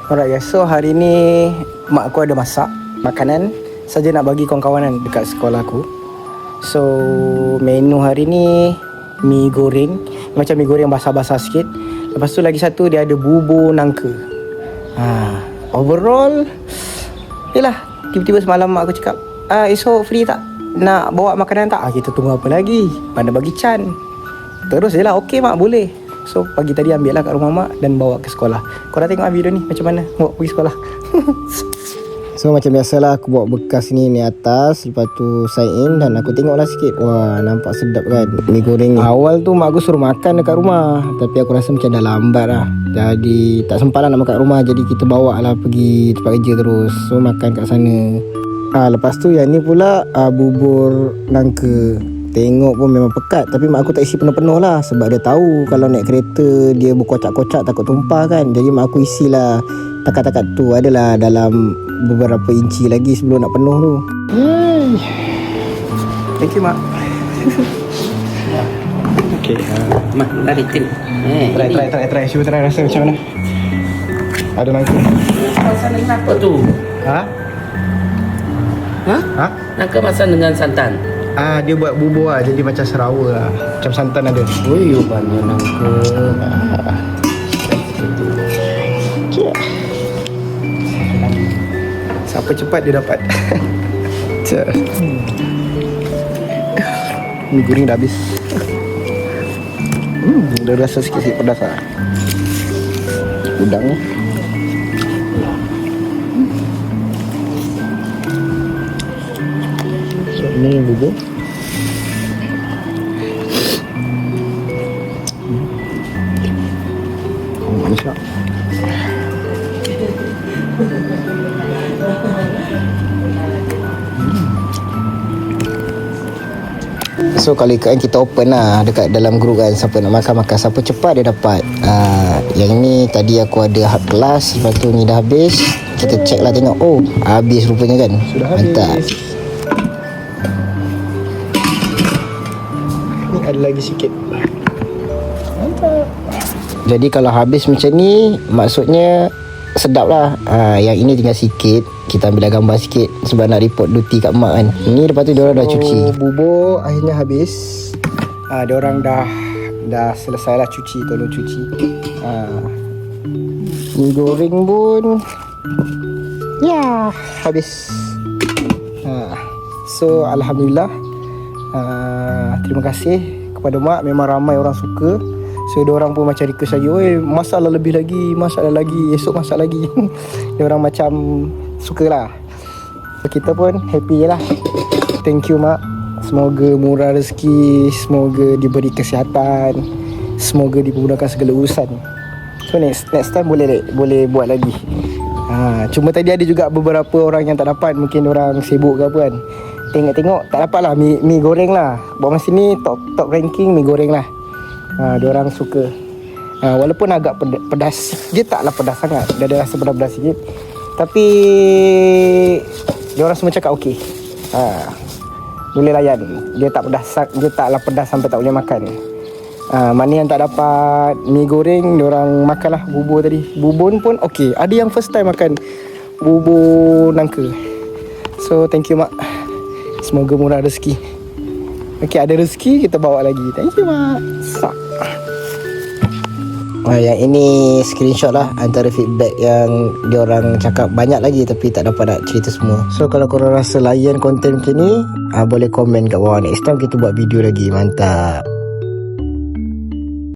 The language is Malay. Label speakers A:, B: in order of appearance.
A: Alright guys, so hari ni mak aku ada masak makanan saja nak bagi kawan-kawan dekat sekolah aku. So menu hari ni mi goreng, macam mi goreng basah-basah sikit. Lepas tu lagi satu dia ada bubur nangka. Overall yelah, tiba-tiba semalam mak aku cakap, esok free tak? Nak bawa makanan tak? Kita tunggu apa lagi? Mana bagi Chan. Terus je lah, okey mak, boleh. So pagi tadi ambil lah kat rumah mak dan bawa ke sekolah. Korang tengok video ni macam mana bawa pergi sekolah. So macam biasalah aku bawa bekas ni atas. Lepas tu sign in dan aku tengok lah sikit. Wah, nampak sedap kan mi goreng ni. Awal tu mak aku suruh makan dekat rumah, tapi aku rasa macam dah lambat lah. Jadi tak sempat lah nak makan kat rumah. Jadi kita bawa lah pergi tempat kerja terus. So makan kat sana. Lepas tu yang ni pula bubur nangka. Tengok pun memang pekat, tapi mak aku tak isi penuh-penuh lah. Sebab dia tahu kalau naik kereta dia berkocak-kocak takut tumpah kan. Jadi mak aku isilah takat-takat tu adalah dalam beberapa inci lagi sebelum nak penuh tu. Thank you mak. Okay,
B: Mak, lari tengok.
A: Try. Cuba try rasa macam mana. Ada nangka.
B: Masak dengan apa tu?
A: Ha?
B: Nangka masak dengan santan.
A: Dia buat bubur lah, jadi macam serawa lah. Macam santan ada.
B: Ui, banyak nangka.
A: Siapa cepat dia dapat. Mi goreng dah habis. Dia rasa sikit-sikit pedas lah. Udang ni. So ni bubur. Manis tak? So kali kan kita open lah dekat dalam group kan, siapa nak makan-makan, siapa cepat dia dapat. Yang ni tadi aku ada hard kelas, lepas tu ni dah habis. Kita check lah tengok, oh habis rupanya kan. Sudah mantap. Habis. Ni ada lagi sikit. Mantap. Jadi kalau habis macam ni maksudnya sedap lah. Yang ini tinggal sikit. Kita ambil gambar sikit sebab nak report duty kat mak kan. Ni lepas tu diorang dah cuci. Bubur akhirnya habis. Diorang dah selesai lah cuci, tolong cuci. Mi goreng pun ya habis. So alhamdulillah. Terima kasih kepada mak. Memang ramai orang suka. So diorang pun macam request lagi, oi masaklah lebih lagi, masaklah lagi, esok masak lagi. Diorang macam sukalah. So kita pun happy lah. Thank you mak. Semoga murah rezeki, semoga diberi kesihatan, semoga dipermudahkan segala urusan. So next time boleh buat lagi. Cuma tadi ada juga beberapa orang yang tak dapat, mungkin orang sibuk ke apa kan. Tengok tak dapat lah mi goreng lah. Buat masa ni top ranking mi goreng lah. Diorang suka. Walaupun agak pedas, dia taklah pedas sangat, dia ada rasa pedas-pedas sikit, tapi diorang semua cakap okey. Boleh layan. Dia taklah pedas sampai tak boleh makan. Mana yang tak dapat mi goreng, diorang makanlah bubur tadi. Bubur pun okey. Ada yang first time makan bubur nangka. So thank you mak. Semoga murah rezeki. Okey, ada rezeki kita bawa lagi. Thank you mak. Yang ini screenshot lah antara feedback yang diorang cakap. Banyak lagi tapi tak dapat nak cerita semua. So kalau korang rasa layan konten macam ni, boleh komen kat bawah. Next time kita buat video lagi. Mantap.